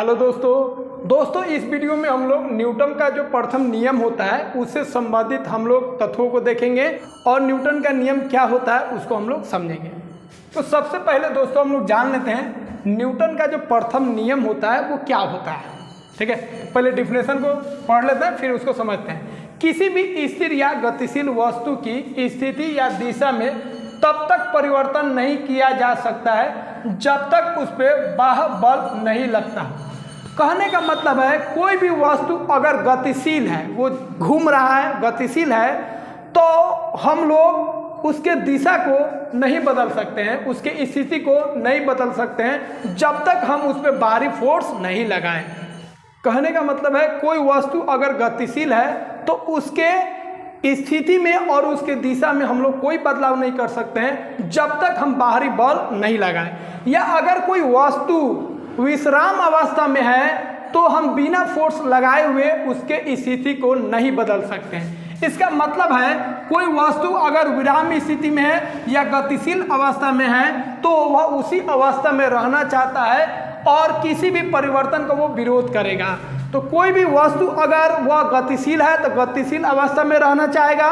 Hello दोस्तों इस video में हम लोग न्यूटन का जो प्रथम नियम होता है उससे संबंधित हम लोग तथ्यों को देखेंगे और न्यूटन का नियम क्या होता है उसको हम लोग समझेंगे। तो सबसे पहले दोस्तों हम लोग जान लेते हैं न्यूटन का जो प्रथम नियम होता है वो क्या होता है। ठीक है, पहले डिफिनेशन को पढ़ लेते हैं फिर उसको समझते हैं। किसी भी स्थिर या गतिशील वस्तु की स्थिति या दिशा में तब तक परिवर्तन नहीं किया जा सकता है जब तक उस पर बाह्य बल नहीं लगता। कहने का मतलब है कोई भी वस्तु अगर गतिशील है, वो घूम रहा है, गतिशील है, तो हम लोग उसके दिशा को नहीं बदल सकते हैं, उसके स्थिति को नहीं बदल सकते हैं जब तक हम उस पर बाहरी फोर्स नहीं लगाएं। कहने का मतलब है कोई वस्तु अगर गतिशील है तो उसके स्थिति में और उसके दिशा में हम लोग कोई बदलाव नहीं कर सकते हैं जब तक हम बाहरी बल नहीं लगाएं। या अगर कोई वस्तु विश्राम अवस्था में है तो हम बिना फोर्स लगाए हुए उसके स्थिति को नहीं बदल सकते हैं। इसका मतलब है कोई वस्तु अगर विराम स्थिति में है या गतिशील अवस्था में है तो वह उसी अवस्था में रहना चाहता है और किसी भी परिवर्तन का वो विरोध करेगा। तो कोई भी वस्तु अगर वह गतिशील है तो गतिशील अवस्था में रहना चाहेगा,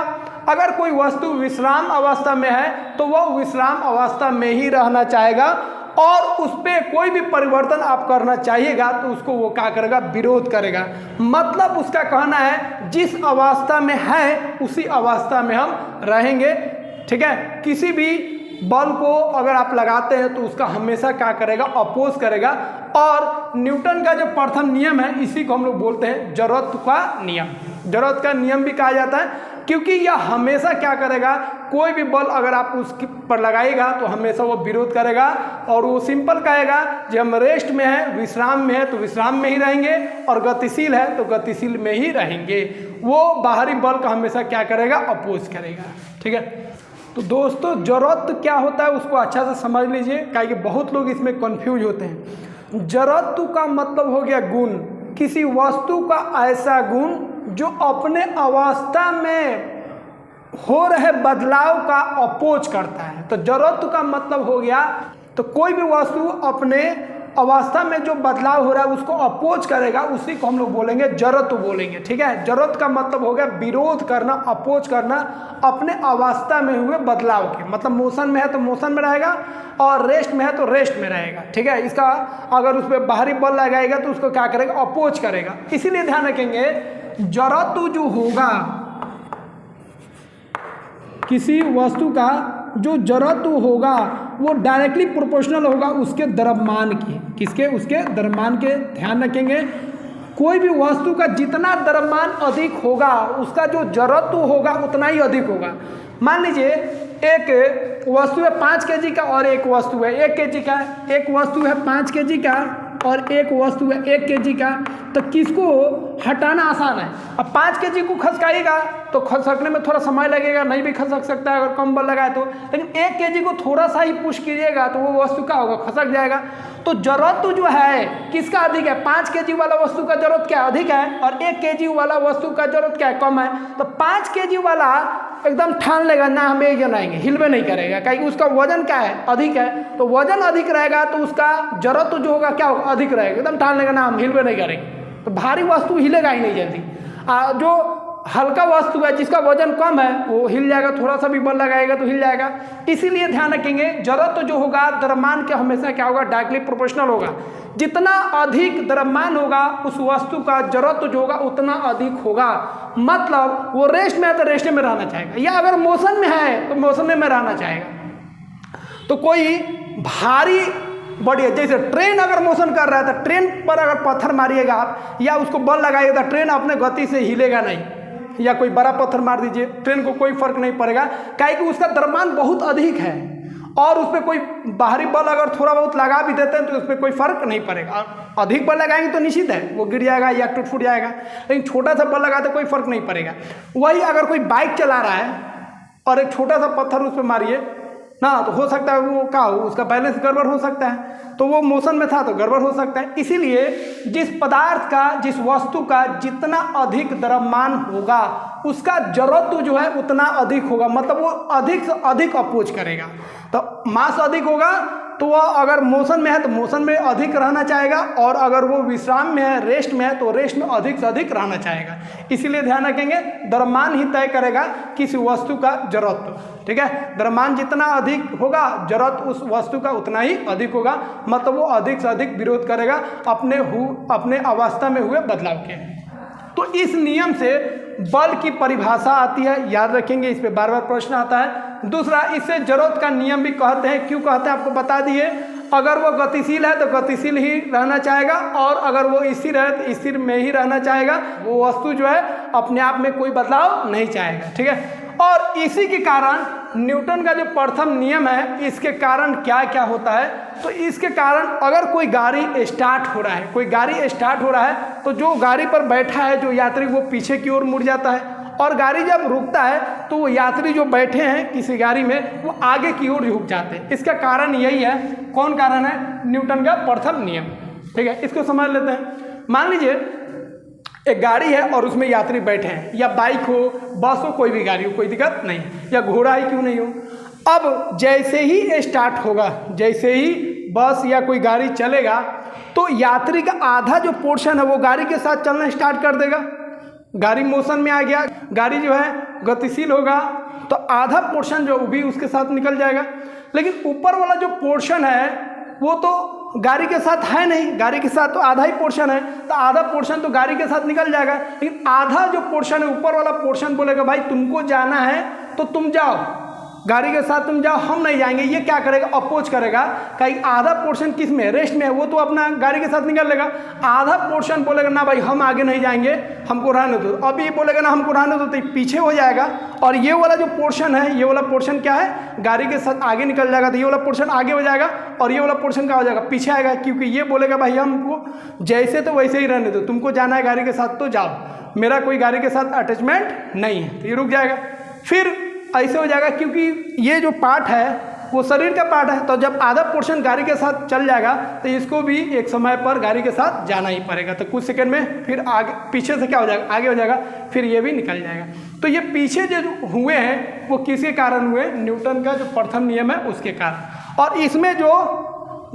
अगर कोई वस्तु विश्राम अवस्था में है तो वह विश्राम अवस्था में ही रहना चाहेगा और उस पर कोई भी परिवर्तन आप करना चाहिएगा तो उसको वो क्या करेगा, विरोध करेगा। मतलब उसका कहना है जिस अवस्था में है उसी अवस्था में हम रहेंगे। ठीक है, किसी भी बल को अगर आप लगाते हैं तो उसका हमेशा क्या करेगा, अपोज करेगा। और न्यूटन का जो प्रथम नियम है इसी को हम लोग बोलते हैं जरूरत का नियम। जरूरत का नियम भी कहा जाता है क्योंकि यह हमेशा क्या करेगा, कोई भी बल अगर आप उसके पर लगाएगा तो हमेशा वो विरोध करेगा और वो सिंपल कहेगा जब हम रेस्ट में है, विश्राम में है तो विश्राम में ही रहेंगे और गतिशील है तो गतिशील में ही रहेंगे। वो बाहरी बल का हमेशा क्या करेगा, अपोज करेगा। ठीक है, तो दोस्तों जरूरत क्या होता है उसको अच्छा से समझ लीजिए, क्योंकि बहुत लोग इसमें कंफ्यूज होते हैं। जरूरत का मतलब हो गया गुण, किसी वस्तु का ऐसा गुण जो अपने अवस्था में हो रहे बदलाव का अपोज करता है। तो जरूरत का मतलब हो गया तो कोई भी वस्तु अपने अवस्था में जो बदलाव हो रहा है उसको अपोज करेगा, उसी को हम लोग बोलेंगे जरूरत बोलेंगे। ठीक है, जरूरत का मतलब हो गया विरोध करना, अपोज करना अपने अवस्था में हुए बदलाव के। मतलब मोशन में है तो मोशन में रहेगा और रेस्ट में है तो रेस्ट में रहेगा। ठीक है, इसका अगर उस पर बाहरी बल लगाएगा तो उसको क्या करेगा, अपोज करेगा। इसीलिए ध्यान रखेंगे जरूरत जो होगा किसी वस्तु का, जो जरूरत होगा वो डायरेक्टली प्रोपोर्शनल होगा उसके द्रव्यमान की। किसके, उसके द्रव्यमान के। ध्यान रखेंगे कोई भी वस्तु का जितना द्रव्यमान अधिक होगा उसका जो जरूरत होगा उतना ही अधिक होगा। मान लीजिए एक वस्तु है 5 kg का और एक वस्तु है 1 kg का। एक वस्तु है 5 kg का और एक वस्तु है 1 kg का, तो किसको हटाना आसान है। अब 5 kg को खसकाएगा तो खसकने में थोड़ा समय लगेगा, नहीं भी खसक सकता है अगर कम बल लगाए तो, लेकिन 1 kg को थोड़ा सा ही पुश कीजिएगा तो वो वस्तु क्या होगा, खसक जाएगा। तो जरूरत जो है किसका अधिक है, 5 kg वाला वस्तु का जरूरत क्या अधिक है और 1 kg वाला वस्तु का जरूरत क्या है, कम है। तो 5 kg वाला एकदम ठान लेगा ना हम एक जनाएंगे, हिलवे नहीं करेगा, क्योंकि उसका वजन क्या है, अधिक है। तो वजन अधिक रहेगा तो उसका जरूरत जो होगा क्या होगा, अधिक रहेगा, एकदम ठान लेगा ना हम हिलवे नहीं करेंगे। तो भारी वस्तु हिलेगा ही नहीं जल्दी। जो हल्का वस्तु है जिसका वजन कम है वो हिल जाएगा, थोड़ा सा भी बल लगाएगा तो हिल जाएगा। इसीलिए ध्यान रखेंगे जरूरत जो होगा द्रव्यमान के हमेशा क्या होगा, डायरेक्टली प्रोपोर्शनल होगा। जितना अधिक द्रव्यमान होगा उस वस्तु का जरूरत जो होगा उतना अधिक होगा। मतलब वो रेस्ट में है तो रेस्ट में रहना चाहेगा, या अगर मोशन में है तो मोशन में रहना चाहेगा। तो कोई भारी बढ़िया, जैसे ट्रेन अगर मोशन कर रहा है तो ट्रेन पर अगर पत्थर मारिएगा आप या उसको बल लगाइएगा तो ट्रेन अपने गति से हिलेगा नहीं, या कोई बड़ा पत्थर मार दीजिए ट्रेन को कोई फर्क नहीं पड़ेगा, क्योंकि उसका द्रव्यमान बहुत अधिक है और उस पर कोई बाहरी बल अगर थोड़ा बहुत लगा भी देते हैं तो उस पर कोई फर्क नहीं पड़ेगा। अधिक बल लगाएंगे तो निश्चित है वो गिर जाएगा या टूट फूट जाएगा, लेकिन छोटा सा बल लगाते कोई फर्क नहीं पड़ेगा। वही अगर कोई बाइक चला रहा है और एक छोटा सा पत्थर उस पर मारिए ना तो हो सकता है वो क्या हो, उसका बैलेंस गड़बड़ हो सकता है। तो वो मोशन में था तो गड़बड़ हो सकता है। इसीलिए जिस पदार्थ का, जिस वस्तु का जितना अधिक द्रव्यमान होगा उसका जरूरत जो है उतना अधिक होगा, मतलब वो अधिक से अधिक अपोज करेगा। तो मास अधिक होगा तो वह अगर मोशन में है तो मोशन में अधिक रहना चाहेगा, और अगर वो विश्राम में है, रेस्ट में है, तो रेस्ट में अधिक से अधिक रहना चाहेगा। इसीलिए ध्यान रखेंगे द्रव्यमान ही तय करेगा किसी वस्तु का जड़त्व। ठीक है, द्रव्यमान जितना अधिक होगा जड़त्व उस वस्तु का उतना ही अधिक होगा, मतलब वो अधिक से अधिक विरोध करेगा अपने अवस्था में हुए बदलाव के। तो इस नियम से बल की परिभाषा आती है, याद रखेंगे, इस पे बार बार प्रश्न आता है। दूसरा, इसे जड़त्व का नियम भी कहते हैं। क्यों कहते हैं आपको बता दिए। अगर वो गतिशील है तो गतिशील ही रहना चाहेगा, और अगर वो स्थिर है तो स्थिर में ही रहना चाहेगा। वो वस्तु जो है अपने आप में कोई बदलाव नहीं चाहेगा। ठीक है, और इसी के कारण न्यूटन का जो प्रथम नियम है, इसके कारण क्या क्या होता है, तो इसके कारण अगर कोई गाड़ी स्टार्ट हो रहा है, कोई गाड़ी स्टार्ट हो रहा है, तो जो गाड़ी पर बैठा है जो यात्री वो पीछे की ओर मुड़ जाता है, और गाड़ी जब रुकता है तो वो यात्री जो बैठे हैं किसी गाड़ी में वो आगे की ओर झुक जाते हैं। इसका कारण यही है। कौन कारण है? न्यूटन का प्रथम नियम। ठीक है, इसको समझ लेते हैं। मान लीजिए एक गाड़ी है और उसमें यात्री बैठे हैं, या बाइक हो, बस हो, कोई भी गाड़ी हो, कोई दिक्कत नहीं, या घोड़ा ही क्यों नहीं हो। अब जैसे ही स्टार्ट होगा, जैसे ही बस या कोई गाड़ी चलेगा, तो यात्री का आधा जो पोर्शन है वो गाड़ी के साथ चलना स्टार्ट कर देगा। गाड़ी मोशन में आ गया, गाड़ी जो है गतिशील होगा, तो आधा पोर्शन जो भी उसके साथ निकल जाएगा। लेकिन ऊपर वाला जो पोर्शन है वो तो गाड़ी के साथ है नहीं, गाड़ी के साथ तो आधा ही पोर्शन है, तो आधा पोर्शन तो गाड़ी के साथ निकल जाएगा। लेकिन आधा जो पोर्शन है, ऊपर वाला पोर्शन बोलेगा भाई तुमको जाना है तो तुम जाओ, गाड़ी के साथ तुम जाओ, हम नहीं जाएंगे। ये क्या करेगा? अपोज करेगा। कहीं आधा पोर्शन किस में? रेस्ट में है, वो तो अपना गाड़ी के साथ निकल लेगा। आधा पोर्शन बोलेगा ना भाई हम आगे नहीं जाएंगे, हमको रहने दो। अब ये बोलेगा ना हमको रहने दो, तो पीछे हो जाएगा। और ये वाला जो पोर्शन है, ये वाला पोर्शन क्या है? गाड़ी के साथ आगे निकल जाएगा, तो ये वाला पोर्शन आगे हो जाएगा, और ये वाला पोर्शन क्या हो जाएगा? पीछे आएगा। क्योंकि ये बोलेगा भाई हमको जैसे तो वैसे ही रहने दो, तुमको जाना है गाड़ी के साथ तो जाओ, मेरा कोई गाड़ी के साथ अटैचमेंट नहीं है, तो ये रुक जाएगा। फिर ऐसे हो जाएगा, क्योंकि ये जो पार्ट है वो शरीर का पार्ट है, तो जब आधा पोर्शन गाड़ी के साथ चल जाएगा तो इसको भी एक समय पर गाड़ी के साथ जाना ही पड़ेगा। तो कुछ सेकंड में फिर आगे, पीछे से क्या हो जाएगा? आगे हो जाएगा, फिर ये भी निकल जाएगा। तो ये पीछे जो हुए हैं वो किसके कारण हुए? न्यूटन का जो प्रथम नियम है उसके कारण। और इसमें जो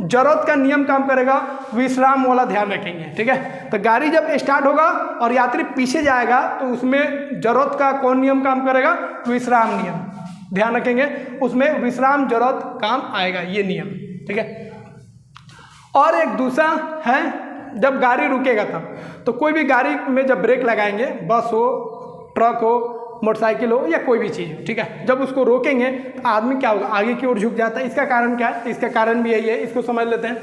जड़त्व का नियम काम करेगा, विश्राम वाला ध्यान रखेंगे। ठीक है, तो गाड़ी जब स्टार्ट होगा और यात्री पीछे जाएगा तो उसमें जड़त्व का कौन नियम काम करेगा? विश्राम नियम। ध्यान रखेंगे, उसमें विश्राम जड़त्व काम आएगा, ये नियम। ठीक है, और एक दूसरा है जब गाड़ी रुकेगा तब, तो कोई भी गाड़ी में जब ब्रेक लगाएंगे, बस हो, ट्रक हो, मोटरसाइकिल हो, या कोई भी चीज़ हो, ठीक है, जब उसको रोकेंगे तो आदमी क्या होगा? आगे की ओर झुक जाता है। इसका कारण क्या है? इसका कारण भी यही है, इसको समझ लेते हैं।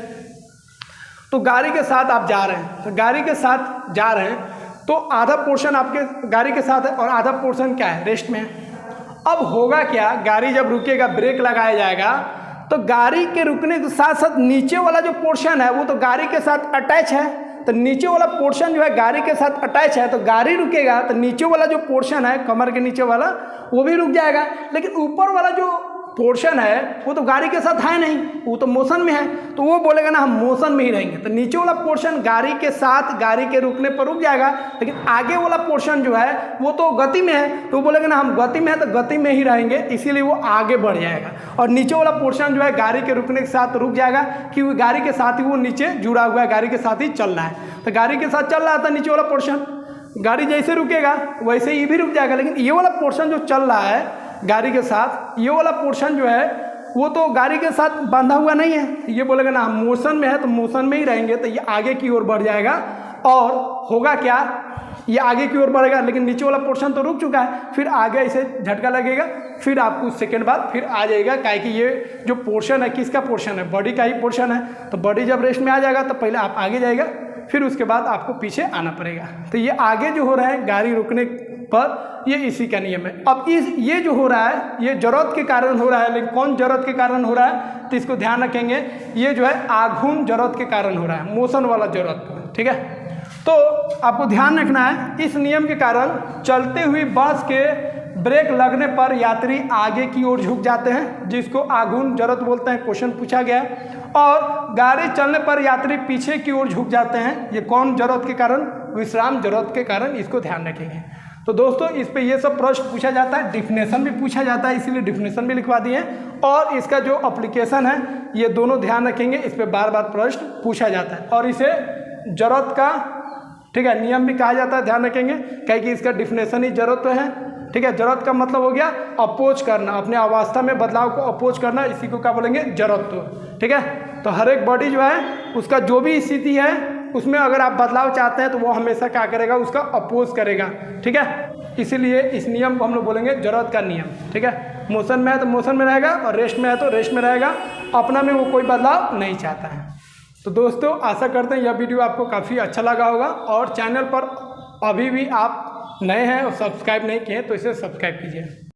तो गाड़ी के साथ आप जा रहे हैं, तो गाड़ी के साथ जा रहे हैं तो आधा पोर्शन आपके गाड़ी के साथ है और आधा पोर्शन क्या है? रेस्ट में है। अब होगा क्या? गाड़ी जब रुकेगा, ब्रेक लगाया जाएगा, तो गाड़ी के रुकने के साथ साथ नीचे वाला जो पोर्शन है वो तो गाड़ी के साथ अटैच है, तो नीचे वाला पोर्शन जो है गाड़ी के साथ अटैच है, तो गाड़ी रुकेगा तो नीचे वाला जो पोर्शन है, कमर के नीचे वाला, वो भी रुक जाएगा। लेकिन ऊपर वाला जो पोर्शन है वो तो गाड़ी के साथ है नहीं, वो तो मोशन में है, तो वो बोलेगा ना हम मोशन में ही रहेंगे। तो नीचे वाला पोर्शन गाड़ी के साथ गाड़ी के रुकने पर रुक जाएगा, लेकिन आगे वाला पोर्शन जो है वो तो गति में है, तो वो बोलेगा ना हम गति में है तो गति में ही रहेंगे, इसीलिए वो आगे बढ़ जाएगा। और नीचे वाला पोर्शन जो है गाड़ी के रुकने के साथ रुक जाएगा, क्योंकि गाड़ी के साथ ही वो नीचे जुड़ा हुआ है, गाड़ी के साथ ही चल रहा है। तो गाड़ी के साथ चल रहा था नीचे वाला पोर्शन, गाड़ी जैसे रुकेगा वैसे ये भी रुक जाएगा। लेकिन ये वाला पोर्शन जो चल रहा है गाड़ी के साथ, ये वाला पोर्शन जो है वो तो गाड़ी के साथ बांधा हुआ नहीं है, ये बोलेगा ना हम मोशन में है तो मोशन में ही रहेंगे, तो ये आगे की ओर बढ़ जाएगा। और होगा क्या? ये आगे की ओर बढ़ेगा, लेकिन नीचे वाला पोर्शन तो रुक चुका है, फिर आगे ऐसे झटका लगेगा, फिर आप कुछ सेकंड बाद फिर आ जाएगा। काहे कि ये जो पोर्शन है किसका पोर्शन है? बॉडी का ही पोर्शन है, तो बॉडी जब रेस्ट में आ जाएगा तो पहले आप आगे जाएगा, फिर उसके बाद आपको पीछे आना पड़ेगा। तो ये आगे जो हो रहा है गाड़ी रुकने पर, ये इसी का नियम है। अब ये जो हो रहा है ये जड़त्व के कारण हो रहा है, लेकिन कौन जड़त्व के कारण हो रहा है? तो इसको ध्यान रखेंगे, ये जो है आघूर्ण जड़त्व के कारण हो रहा है, मोशन वाला जड़त्व। ठीक है, तो आपको ध्यान रखना है इस नियम के कारण चलते हुई बस के ब्रेक लगने पर यात्री आगे की ओर झुक जाते हैं, जिसको आघूर्ण जड़त्व बोलते हैं, क्वेश्चन पूछा गया है। और गाड़ी चलने पर यात्री पीछे की ओर झुक जाते हैं, ये कौन जड़त्व के कारण? विश्राम जड़त्व के कारण, इसको ध्यान रखेंगे। तो दोस्तों इस पे ये सब प्रश्न पूछा जाता है, डिफिनेशन भी पूछा जाता है, इसीलिए डिफिनेशन भी लिखवा दिए हैं। और इसका जो एप्लीकेशन है ये दोनों ध्यान रखेंगे, इस पे बार बार प्रश्न पूछा जाता है। और इसे जरूरत का, ठीक है, नियम भी कहा जाता है, ध्यान रखेंगे, क्योंकि इसका डिफिनेशन ही जरूरत है। ठीक है, जरूरत का मतलब हो गया अपोज करना, अपने अवस्था में बदलाव को अपोज करना, इसी को क्या बोलेंगे, जरूरत। ठीक है, तो हर एक बॉडी जो है उसका जो भी स्थिति है उसमें अगर आप बदलाव चाहते हैं तो वो हमेशा क्या करेगा, उसका अपोज करेगा। ठीक है, इसीलिए इस नियम को हम लोग बोलेंगे जरूरत का नियम। ठीक है, मोशन में है तो मोशन में रहेगा और रेस्ट में है तो रेस्ट में रहेगा, अपना में वो कोई बदलाव नहीं चाहता है। तो दोस्तों आशा करते हैं यह वीडियो आपको काफ़ी अच्छा लगा होगा, और चैनल पर अभी भी आप नए हैं और सब्सक्राइब नहीं किए तो इसे सब्सक्राइब कीजिए।